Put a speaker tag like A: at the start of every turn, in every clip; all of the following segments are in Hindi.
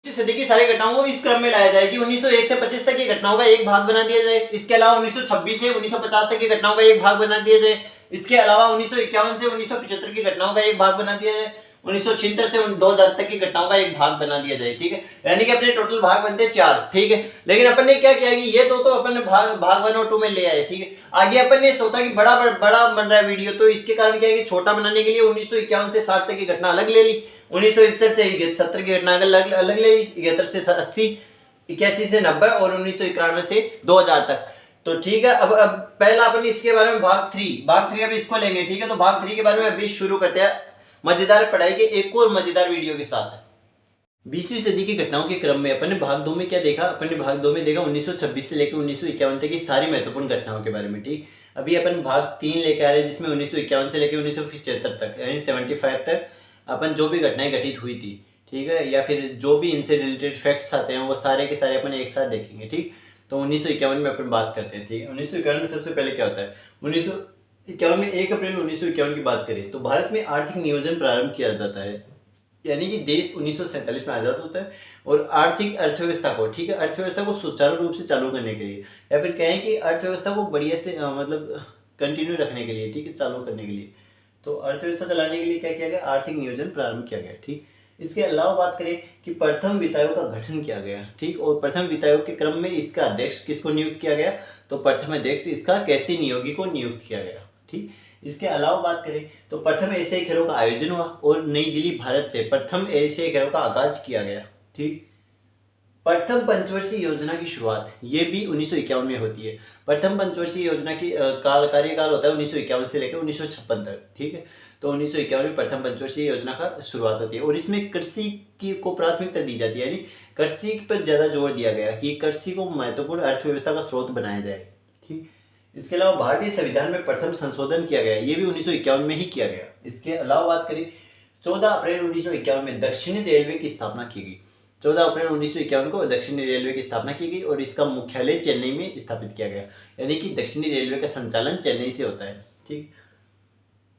A: सदी की सारी घटनाओं को इस क्रम में लाया जाए कि 1901 से 25 तक की घटनाओं का एक भाग बना दिया जाए। इसके अलावा 1926 से 1950 तक की घटनाओं का एक भाग बना दिया जाए। इसके अलावा 1951 से 1975 की घटनाओं का एक भाग बना दिया जाए। 1976 से 2000 तक की घटनाओं का एक भाग बना दिया जाए। ठीक है, यानी कि अपने टोटल भाग बनते हैं 4। ठीक है, लेकिन अपन ने क्या किया कि ये दो तो अपन ने भाग 1 और 2 में ले आए। ठीक है, आगे अपन ने सोचा कि बड़ा बन रहा है वीडियो, तो इसके कारण क्या है कि छोटा बनाने के लिए 1951 से 60 तक की घटना अलग ले ली, 1961 से 70 की घटना अलग ले ली, 71 से 80, 81 से 90 और 1991 से 2000 तक। तो ठीक है, अब पहला अपन इसके बारे में भाग 3 अब इसको लेंगे। ठीक है, तो भाग 3 के बारे में अभी शुरू करते हैं मजेदार पढ़ाई के एक और मजेदार वीडियो के साथ। 20वीं सदी की घटनाओं के क्रम में अपन ने भाग 2 में क्या देखा? अपन ने भाग 2 में देखा 1926 से लेकर 1951 तक की सारी महत्वपूर्ण घटनाओं के बारे में। ठीक, अभी अपन भाग 3 लेकर आ रहे हैं जिसमें 1951 से लेकर 1975 तक यानी 75 तक अपन जो भी घटनाएं घटित हुई थी, ठीक है, या फिर जो भी इनसे रिलेटेड फैक्ट्स आते हैं वो सारे के सारे अपन एक साथ देखेंगे। ठीक, तो 1951 में अपन बात करते हैं। ठीक, 1951 में सबसे पहले क्या होता है? 1951 में 1 अप्रैल 1951 की बात करें तो भारत में आर्थिक नियोजन प्रारंभ किया जाता है, यानी कि देश 1947 में आज़ाद होता है और आर्थिक अर्थव्यवस्था को, ठीक है, अर्थव्यवस्था को सुचारू रूप से चालू करने के लिए, या फिर कहें कि अर्थव्यवस्था को बढ़िया से मतलब कंटिन्यू रखने के लिए, ठीक है, चालू करने के लिए, तो अर्थव्यवस्था चलाने के लिए क्या किया गया? आर्थिक नियोजन प्रारंभ किया गया। ठीक, इसके अलावा बात करें कि प्रथम वित्त आयोग का गठन किया गया। ठीक, और प्रथम वित्त आयोग के क्रम में इसका अध्यक्ष किसको नियुक्त किया गया? तो प्रथम अध्यक्ष इसका कैसी नियोगी को नियुक्त किया गया। ठीक, इसके अलावा बात करें तो प्रथम एशियाई खेलों का आयोजन हुआ और नई दिल्ली भारत से प्रथम एशियाई खेलों का आगाज किया गया। ठीक, प्रथम पंचवर्षीय योजना की शुरुआत ये भी 1951 में होती है। प्रथम पंचवर्षीय योजना की कार्यकाल होता है 1951 से लेकर 1956 तक। ठीक है, तो 1951 में प्रथम पंचवर्षीय योजना का शुरुआत होती है और इसमें कृषि की को प्राथमिकता दी जाती है, यानी कृषि पर ज़्यादा जोर दिया गया कि कृषि को महत्वपूर्ण अर्थव्यवस्था का स्रोत बनाया जाए। ठीक, इसके अलावा भारतीय संविधान में प्रथम संशोधन किया गया, ये भी 1951 में ही किया गया। इसके अलावा बात करें 14 अप्रैल 1951 में दक्षिणी रेलवे की स्थापना की गई। 14 अप्रैल 1951 को दक्षिणी रेलवे की स्थापना की गई और इसका मुख्यालय चेन्नई में स्थापित किया गया, यानी कि दक्षिणी रेलवे का संचालन चेन्नई से होता है। ठीक,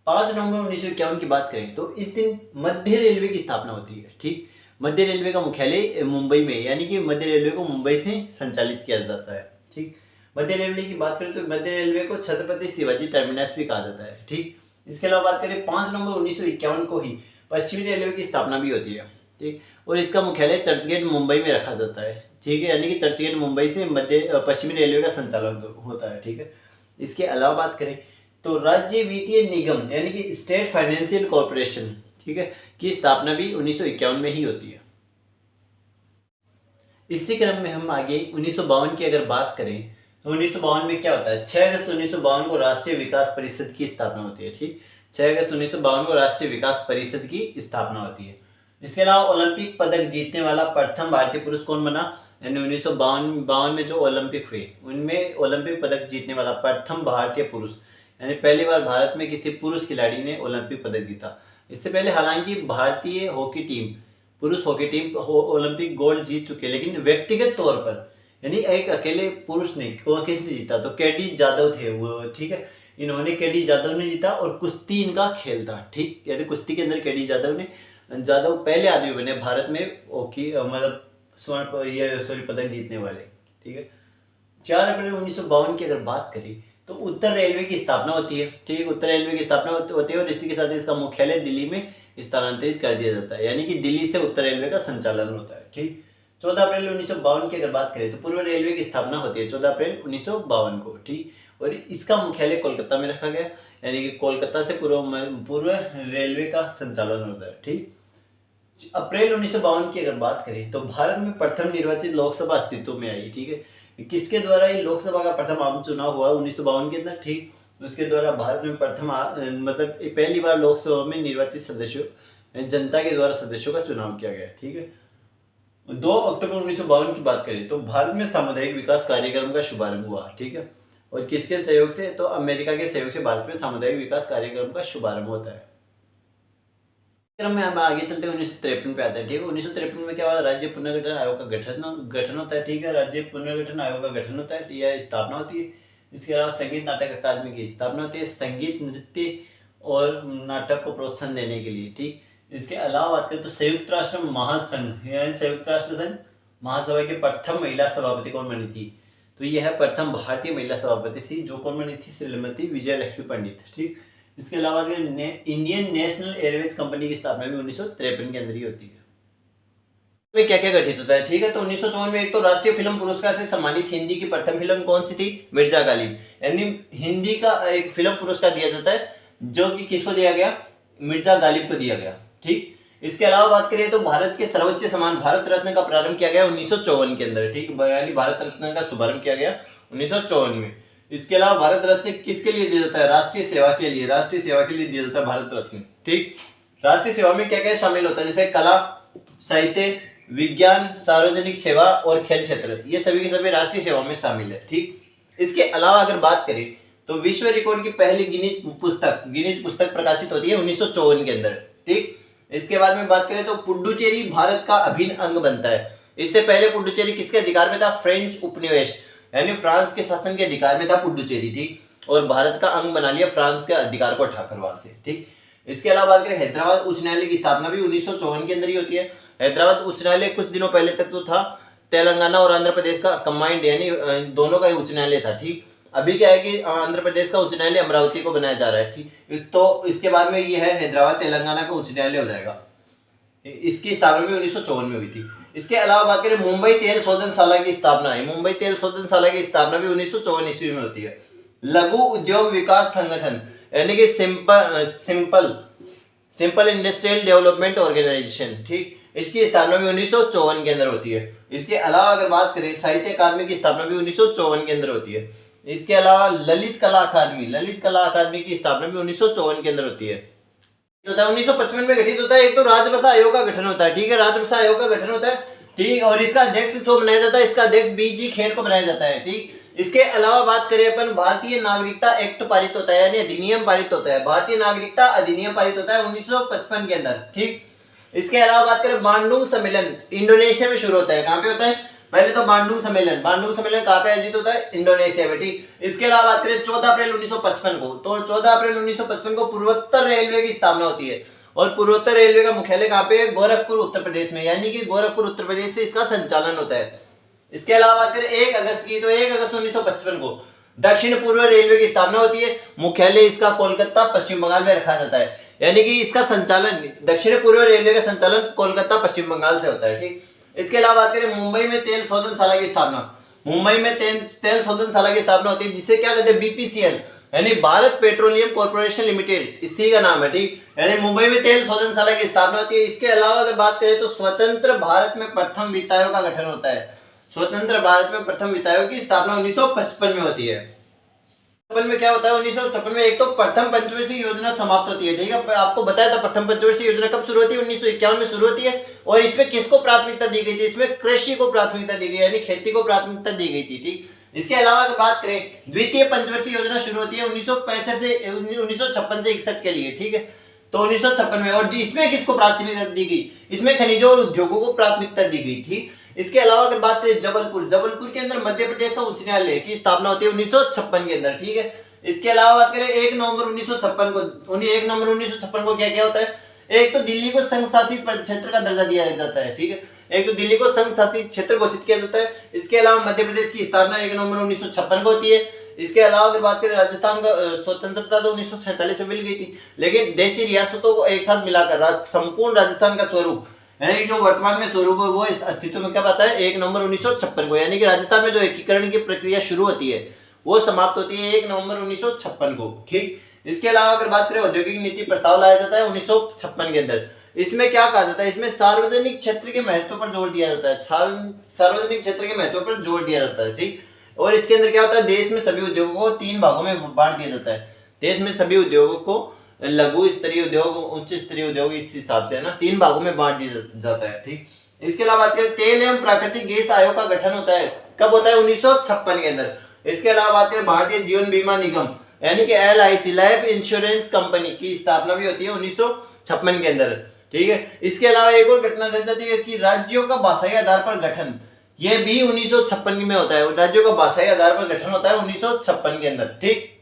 A: 5 नवंबर 1951 की बात करें तो इस दिन मध्य रेलवे की स्थापना होती है। ठीक, मध्य रेलवे का मुख्यालय मुंबई में, यानी कि मध्य रेलवे को मुंबई से संचालित किया जाता है। ठीक, मध्य रेलवे की बात करें तो मध्य रेलवे को छत्रपति शिवाजी टर्मिनस भी कहा जाता है। ठीक, इसके अलावा बात करें 5 नवंबर 1951 को ही पश्चिमी रेलवे की स्थापना भी होती है। ठीक, और इसका मुख्यालय चर्चगेट मुंबई में रखा जाता है। ठीक है, यानी कि चर्चगेट मुंबई से मध्य पश्चिमी रेलवे का संचालन होता है। ठीक है, इसके अलावा बात करें तो राज्य वित्तीय निगम यानी कि स्टेट फाइनेंशियल कॉर्पोरेशन, ठीक है, की स्थापना भी 1951 में ही होती है। इसी क्रम में हम आगे 1952 की अगर बात करें तो 1952 में क्या होता है? 6 अगस्त 1952 को राष्ट्रीय विकास परिषद की स्थापना होती है। ठीक, 6 अगस्त 1952 को राष्ट्रीय विकास परिषद की स्थापना होती है। इसके अलावा ओलंपिक पदक जीतने वाला प्रथम भारतीय पुरुष कौन बना? यानी 1952 में जो ओलंपिक हुए उनमें ओलंपिक पदक जीतने वाला प्रथम भारतीय पुरुष, यानी पहली बार भारत में किसी पुरुष खिलाड़ी ने ओलंपिक पदक जीता। इससे पहले हालांकि भारतीय हॉकी टीम, पुरुष हॉकी टीम ओलंपिक गोल्ड जीत चुके, लेकिन व्यक्तिगत तौर पर यानी एक अकेले पुरुष ने किसने जीता? तो केडी जाधव थे वो। ठीक है, इन्होंने केडी जाधव ने जीता और कुश्ती इनका खेल था। ठीक, यानी कुश्ती के अंदर केडी जाधव पहले आदमी बने भारत में हॉकी मतलब स्वर्ण पदक जीतने वाले। ठीक है, 4 अप्रैल 1952 की अगर बात करें तो उत्तर रेलवे की स्थापना होती है। ठीक, उत्तर रेलवे की स्थापना होती है और इसी के साथ इसका मुख्यालय दिल्ली में स्थानांतरित कर दिया जाता है, यानी कि दिल्ली से उत्तर रेलवे का संचालन होता है। ठीक, 14 अप्रैल 1952 की अगर बात करें तो पूर्व रेलवे की स्थापना होती है 14 अप्रैल 1952 को। ठीक, और इसका मुख्यालय कोलकाता में रखा गया, यानी कि कोलकाता से पूर्व रेलवे का संचालन होता है। ठीक, अप्रैल 1952 की अगर बात करें तो भारत में प्रथम निर्वाचित लोकसभा अस्तित्व में आई। ठीक है, किसके द्वारा ये लोकसभा का प्रथम आम चुनाव हुआ 1952 के अंदर? ठीक, उसके द्वारा भारत में प्रथम मतलब पहली बार लोकसभा में निर्वाचित सदस्यों जनता के द्वारा सदस्यों का चुनाव किया गया। ठीक है, 2 अक्टूबर 1952 की बात करें तो भारत में सामुदायिक विकास कार्यक्रम का शुभारंभ हुआ। ठीक है, और किसके सहयोग से? तो अमेरिका के सहयोग से भारत में सामुदायिक विकास कार्यक्रम का शुभारंभ होता है। क्रम में हम आगे चलते हैं 1953 पे आते हैं। ठीक है, 1953 में क्या हुआ? राज्य पुनर्गठन आयोग का गठन होता है। ठीक है, राज्य पुनर्गठन आयोग का गठन होता है, यह स्थापना होती है। इसके अलावा संगीत नाटक अकादमी की स्थापना होती है, संगीत नृत्य और नाटक को प्रोत्साहन देने के लिए। ठीक, इसके अलावा बात करें तो संयुक्त राष्ट्र महासंघ यानी संयुक्त राष्ट्र संघ महासभा की प्रथम महिला सभापति कौन बनी थी? तो यह प्रथम भारतीय महिला सभापति थी, जो कौन बनी थी? श्रीमती विजय लक्ष्मी पंडित। ठीक, इसके अलावा इंडियन नेशनल एयरवेज कंपनी की स्थापना भी 1953 के अंदर ही होती है। में क्या क्या गठित होता है? ठीक है, तो 1954 में एक तो राष्ट्रीय फिल्म पुरस्कार से सम्मानित हिंदी की प्रथम फिल्म कौन सी थी? मिर्जा गालिब, यानी हिंदी का एक फिल्म पुरस्कार दिया जाता है जो कि किसको दिया गया? मिर्जा गालिब को दिया गया। ठीक, इसके अलावा बात करें तो भारत के सर्वोच्च सम्मान भारत रत्न का प्रारंभ किया गया 1954 के अंदर। ठीक, यानी भारत रत्न का शुभारंभ किया गया 1954 में। इसके अलावा भारत रत्न किसके लिए दिया जाता है? राष्ट्रीय सेवा के लिए, राष्ट्रीय सेवा के लिए दिया जाता है भारत रत्न। ठीक, राष्ट्रीय सेवा में क्या क्या शामिल होता है? जैसे कला, साहित्य, विज्ञान, सार्वजनिक सेवा और खेल क्षेत्र, ये सभी के सभी राष्ट्रीय सेवा में शामिल है। ठीक, इसके अलावा अगर बात करें तो विश्व रिकॉर्ड की पहली गिनीज पुस्तक प्रकाशित होती है 1954 के अंदर। ठीक, इसके बाद में बात करें तो पुडुचेरी भारत का अभिन्न अंग बनता है। इससे पहले पुडुचेरी किसके अधिकार में था? फ्रेंच उपनिवेश यानी फ्रांस के शासन के अधिकार में था पुडुचेरी। ठीक, और भारत का अंग बना लिया फ्रांस के अधिकार को उठाकर वहां से। ठीक, इसके अलावा बात करें हैदराबाद उच्च न्यायालय की स्थापना भी 1954 के अंदर ही होती है। हैदराबाद उच्च न्यायालय कुछ दिनों पहले तक तो था तेलंगाना और आंध्र प्रदेश का कंबाइंड, यानी दोनों का ही उच्च न्यायालय था। ठीक, अभी क्या है कि आंध्र प्रदेश का उच्च न्यायालय अमरावती को बनाया जा रहा है। ठीक, तो इसके बाद में ये है हैदराबाद तेलंगाना का उच्च न्यायालय हो जाएगा। इसकी स्थापना भी 1954 में हुई थी। इसके अलावा बात करें मुंबई तेल शोधनशाला की स्थापना है। मुंबई तेल शोधनशाला की स्थापना भी 1954 ईस्वी में होती है। लघु उद्योग विकास संगठन यानी कि सिंपल इंडस्ट्रियल डेवलपमेंट ऑर्गेनाइजेशन, ठीक, इसकी स्थापना भी 1954 के अंदर होती है। इसके अलावा अगर बात करें साहित्य अकादमी की स्थापना भी 1954 के अंदर होती है। इसके अलावा ललित कला अकादमी की स्थापना भी 1954 के अंदर होती है। 1955 में गठित होता है। एक तो राजभाषा आयोग का गठन होता है। ठीक है, राजभाषा आयोग का गठन होता है। ठीक, और इसका अध्यक्ष जो बनाया जाता है, इसका अध्यक्ष बीजी खेर को बनाया जाता है। ठीक, इसके अलावा बात करें अपन भारतीय नागरिकता एक्ट पारित होता है, यानी अधिनियम पारित होता है। भारतीय नागरिकता अधिनियम पारित होता है 1955 के अंदर। ठीक, इसके अलावा बात करें बांडुंग सम्मेलन इंडोनेशिया में शुरू होता है। कहां पे होता है? पहले तो बांडुंग सम्मेलन कहां पे आयोजित होता है? इंडोनेशिया में। ठीक, इसके अलावा बात करें 14 अप्रैल 1955 को, तो 14 अप्रैल 1955 को पूर्वोत्तर रेलवे की स्थापना होती है। और पूर्वोत्तर रेलवे का मुख्यालय कहां पे है? गोरखपुर उत्तर प्रदेश में, यानी कि गोरखपुर उत्तर प्रदेश से इसका संचालन होता है। इसके अलावा बात करें 1 अगस्त की, तो 1 अगस्त 1955 को दक्षिण पूर्व रेलवे की स्थापना होती है। मुख्यालय इसका कोलकाता पश्चिम बंगाल में रखा जाता है, यानी कि इसका संचालन दक्षिण पूर्व रेलवे का संचालन कोलकाता पश्चिम बंगाल से होता है। ठीक, इसके अलावा बात करें मुंबई में तेल शोधनशाला की स्थापना। मुंबई में तेल शोधनशाला की स्थापना होती है, जिसे क्या कहते हैं? बीपीसीएल यानी भारत पेट्रोलियम कॉर्पोरेशन लिमिटेड, इसी का नाम है। ठीक, यानी मुंबई में तेल शोधनशाला की स्थापना होती है। इसके अलावा अगर बात करें तो स्वतंत्र भारत में प्रथम वित्त आयोग का गठन होता है। स्वतंत्र भारत में प्रथम वित्त आयोग की स्थापना 1955 में होती है। 1956 में क्या होता है? 1956 में एक तो प्रथम पंचवर्षीय योजना समाप्त होती है। ठीक है, आपको बताया था प्रथम पंचवर्षीय योजना कब शुरू होती है? 1951 में शुरू होती है। और इसमें किसको प्राथमिकता दी गई थी? इसमें कृषि को प्राथमिकता दी गई, यानी खेती को प्राथमिकता दी गई थी। ठीक, इसके अलावा अगर बात करें द्वितीय पंचवर्षीय योजना शुरू होती है 1956 से 61 के लिए। ठीक है, तो 1956 में, और इसमें किसको प्राथमिकता दी गई? इसमें खनिजों और उद्योगों को प्राथमिकता दी गई थी। इसके अलावा अगर बात करें जबलपुर के अंदर मध्य प्रदेश का उच्च न्यायालय की स्थापना होती है 1956 के अंदर। ठीक है, इसके अलावा बात करें 1 नवंबर 1956 को क्या क्या होता है? एक तो दिल्ली को संघ शासित क्षेत्र का दर्जा दिया जाता है। ठीक है, एक तो दिल्ली को संघ शासित क्षेत्र घोषित किया जाता है। इसके अलावा मध्य प्रदेश की स्थापना 1 नवंबर 1956 को होती है। इसके अलावा अगर बात करें राजस्थान का स्वतंत्रता तो 1947 में मिल गई थी, लेकिन देशी रियासतों को एक साथ मिलाकर संपूर्ण राजस्थान का स्वरूप, यानी जो वर्तमान में स्वरूप है, वो इस अस्तित्व में कब आता है? 1 नवंबर 1956 को, यानी कि राजस्थान में जो एकीकरण की प्रक्रिया शुरू होती है वो समाप्त होती है 1 नवंबर 1956 को। ठीक, इसके अलावा अगर बात करें औद्योगिक नीति प्रस्ताव लाया जाता है 1956 के अंदर। इसमें क्या कहा जाता है? इसमें सार्वजनिक क्षेत्र के महत्व पर जोर दिया जाता है। सार्वजनिक क्षेत्र के महत्व पर जोर दिया जाता है। ठीक, और इसके अंदर क्या होता है? देश में सभी उद्योगों को 3 भागों में बांट दिया जाता है। देश में सभी उद्योगों को लघु स्तरीय उद्योग, उच्च स्तरीय उद्योग, इस हिसाब से है ना 3 भागों में बांट दिया जाता है। ठीक, इसके अलावा बात करें तेल एवं प्राकृतिक गैस आयोग का गठन होता है। कब होता है? 1956 के अंदर। इसके अलावा बात करें भारतीय जीवन बीमा निगम यानी कि LIC लाइफ इंश्योरेंस कंपनी की स्थापना भी होती है 1956 के अंदर। ठीक है, इसके अलावा एक और घटना रह जाती है कि राज्यों का भाषाई आधार पर गठन, यह भी 1956 में होता है। राज्यों का भाषाई आधार पर गठन होता है 1956 के अंदर। ठीक,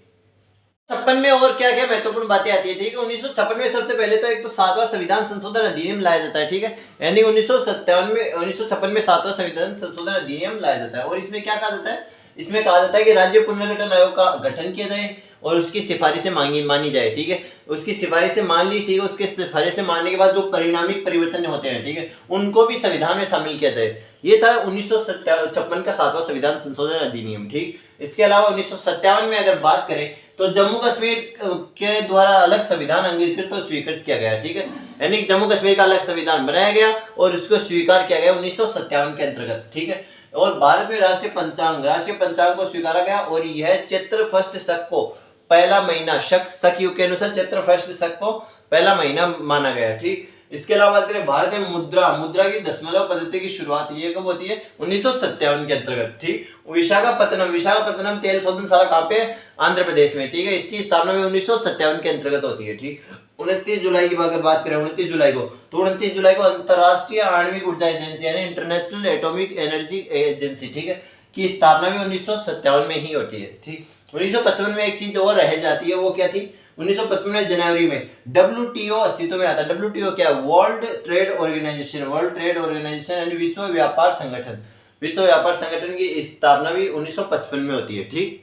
A: 56 में और क्या क्या महत्वपूर्ण बातें आती है, ठीक है। 1956 में सबसे पहले तो एक तो 7वां संविधान संशोधन अधिनियम लाया जाता है, ठीक है। यानी 1956 में 7वां संविधान संशोधन अधिनियम लाया जाता है। और इसमें क्या कहा जाता है, इसमें कहा जाता है कि राज्य पुनर्गठन आयोग का गठन किया जाए और उसकी सिफारिशें मानी जाए, ठीक है। उसकी सिफारिशें मान ली, ठीक है। उसके सिफारिशें मानने के बाद जो परिणामिक परिवर्तन होते हैं, ठीक है, उनको भी संविधान में शामिल किया जाए। ये था 1956 का 7वां संविधान संशोधन अधिनियम, ठीक। इसके अलावा 1957 में अगर बात करें तो जम्मू कश्मीर के द्वारा अलग संविधान अंगीकृत और स्वीकृत किया गया, ठीक है। यानी जम्मू कश्मीर का अलग संविधान बनाया गया और उसको स्वीकार किया गया 1957 के अंतर्गत, ठीक है। और भारत में राष्ट्रीय पंचांग को स्वीकारा गया और यह चैत्र फर्स्ट शक को पहला महीना, शक युग के अनुसार चैत्र फर्स्ट शक को पहला महीना माना गया, ठीक। इसके अलावा बात करें भारत में मुद्रा की दशमलव पद्धति की शुरुआत ये कब होती है, 1957 के अंतर्गत, ठीक। विशाखापत्तनम तेल शोधनशाला कहाँ पे, आंध्र प्रदेश में, ठीक है। इसकी स्थापना में 1957 के अंतर्गत होती है, ठीक। 29 जुलाई की अगर बात करें 29 जुलाई को, तो 29 जुलाई को अंतरराष्ट्रीय आणविक ऊर्जा एजेंसी यानी इंटरनेशनल एटॉमिक एनर्जी एजेंसी, ठीक है, की स्थापना भी 1957 में ही होती है, ठीक। 1955 में एक चीज और रह जाती है, वो क्या थी, 1955 जनवरी में WTO अस्तित्व में आता है। WTO क्या है, वर्ल्ड ट्रेड ऑर्गेनाइजेशन यानी विश्व व्यापार संगठन की स्थापना भी 1955 में होती है, ठीक।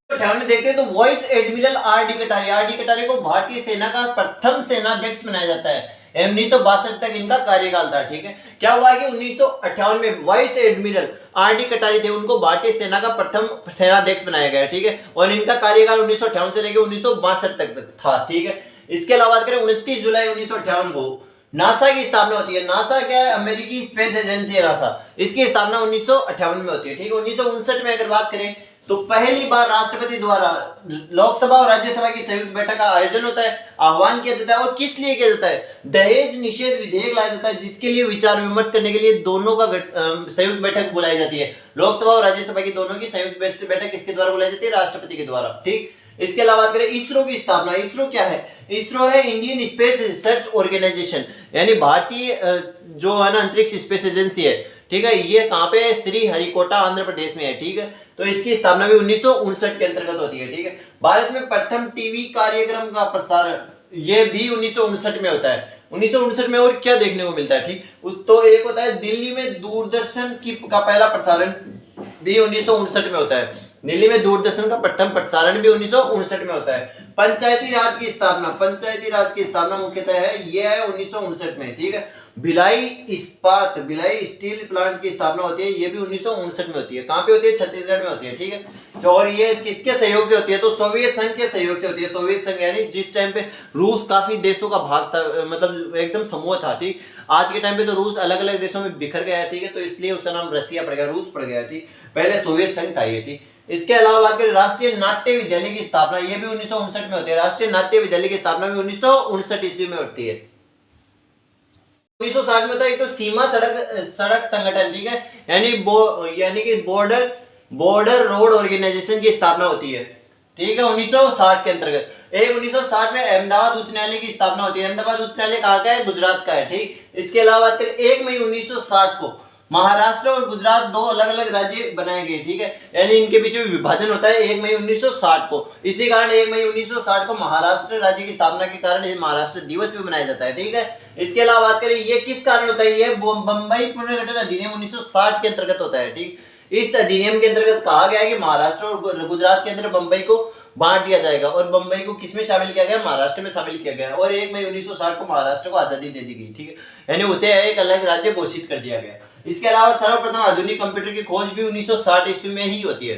A: देखते हैं तो vice admiral R D Kataria को भारतीय सेना का प्रथम सेनाध्यक्ष बनाया जाता है। 1962 तक इनका कार्यकाल था, ठीक है। क्या हुआ कि 1958 में vice admiral R D Kataria थे, उनको भारतीय सेना का प्रथम सेनाध्यक्ष बनाया गया, ठीक है। और इनका कार्यकाल 1958 से लेकर 1962 तक था, ठीक है। इसके अलावा बात करें 29 जुलाई 1958 को नासा की स्थापना होती है। नासा क्या है, अमेरिकी स्पेस एजेंसी है नासा। इसकी स्थापना 1958 में होती है, ठीक है। 1959 में अगर बात करें तो पहली बार राष्ट्रपति द्वारा लोकसभा और राज्यसभा की संयुक्त बैठक का आयोजन होता है, आह्वान किया जाता है। और किस लिए किया जाता है, दहेज निषेध विधेयक लाया जाता है, जिसके लिए विचार विमर्श करने के लिए दोनों का संयुक्त बैठक बुलाई जाती है। लोकसभा और राज्यसभा की दोनों की संयुक्त बैठक किसके द्वारा बुलाई जाती है, राष्ट्रपति के द्वारा, ठीक। इसके अलावा बात करें इसरो की स्थापना। इसरो क्या है, इसरो है इंडियन स्पेस रिसर्च ऑर्गेनाइजेशन यानी भारतीय जो है ना अंतरिक्ष स्पेस एजेंसी है, ठीक है। ये कहाँ पे है, श्री हरिकोटा आंध्र प्रदेश में है, ठीक है। तो इसकी स्थापना भी 1959 के अंतर्गत होती है, ठीक है। भारत में प्रथम टीवी कार्यक्रम का प्रसारण ये भी 1959 में होता है। 1959 में और क्या देखने को मिलता है, ठीक। तो एक होता है दिल्ली में दूरदर्शन का पहला प्रसारण भी 1959 में होता है। दिल्ली में दूरदर्शन का प्रथम प्रसारण भी 1959 में होता है। पंचायती राज की स्थापना मुख्यतः है ये है 1959 में, ठीक है। भिलाई स्टील प्लांट की स्थापना होती है, ये भी 1959 में होती है। कहाँ पे होती है, छत्तीसगढ़ में होती है, ठीक है। और ये किसके सहयोग से होती है, तो सोवियत संघ के सहयोग से होती है। सोवियत संघ यानी जिस टाइम पे रूस काफी देशों का भाग था, मतलब एकदम समूह था, ठीक। आज के टाइम पे तो रूस अलग अलग देशों में बिखर गया है, ठीक है। तो इसलिए उसका नाम रसिया पड़ गया, रूस पड़ गया, ठीक। पहले सोवियत संघ था ये, ठीक। इसके अलावा बात करें राष्ट्रीय नाट्य विद्यालय की स्थापना, ये भी 1959 में होती है। राष्ट्रीय नाट्य विद्यालय की स्थापना भी 1959 ईस्वी में होती है। 1960 में होता है एक तो सीमा सड़क संगठन, ठीक है, यानी कि बॉर्डर रोड ऑर्गेनाइजेशन की स्थापना होती है, ठीक है, 1960 के अंतर्गत। 1960 में अहमदाबाद उच्च न्यायालय की स्थापना होती है। अहमदाबाद उच्च न्यायालय कहाँ का है, गुजरात का है, ठीक। इसके अलावा 1 मई 1960 को महाराष्ट्र और गुजरात दो अलग अलग राज्य बनाए गए, ठीक है। यानी इनके बीच में विभाजन होता है 1 मई 1960 को। इसी कारण 1 मई 1960 को महाराष्ट्र राज्य की स्थापना के कारण महाराष्ट्र दिवस भी मनाया जाता है, ठीक है। इसके अलावा बात करें ये किस कारण होता है, ये बंबई पुनर्गठन अधिनियम 1960 के अंतर्गत होता है, ठीक। इस अधिनियम के अंतर्गत कहा गया है कि महाराष्ट्र और गुजरात के अंदर बंबई को बांट दिया जाएगा और बंबई को किसमें शामिल किया गया, महाराष्ट्र में शामिल किया गया। और 1 मई 1960 को महाराष्ट्र को आजादी दे दी गई, ठीक है। यानी उसे एक अलग राज्य घोषित कर दिया गया। इसके अलावा सर्वप्रथम आधुनिक कंप्यूटर की खोज भी 1960 ईस्वी में ही होती है।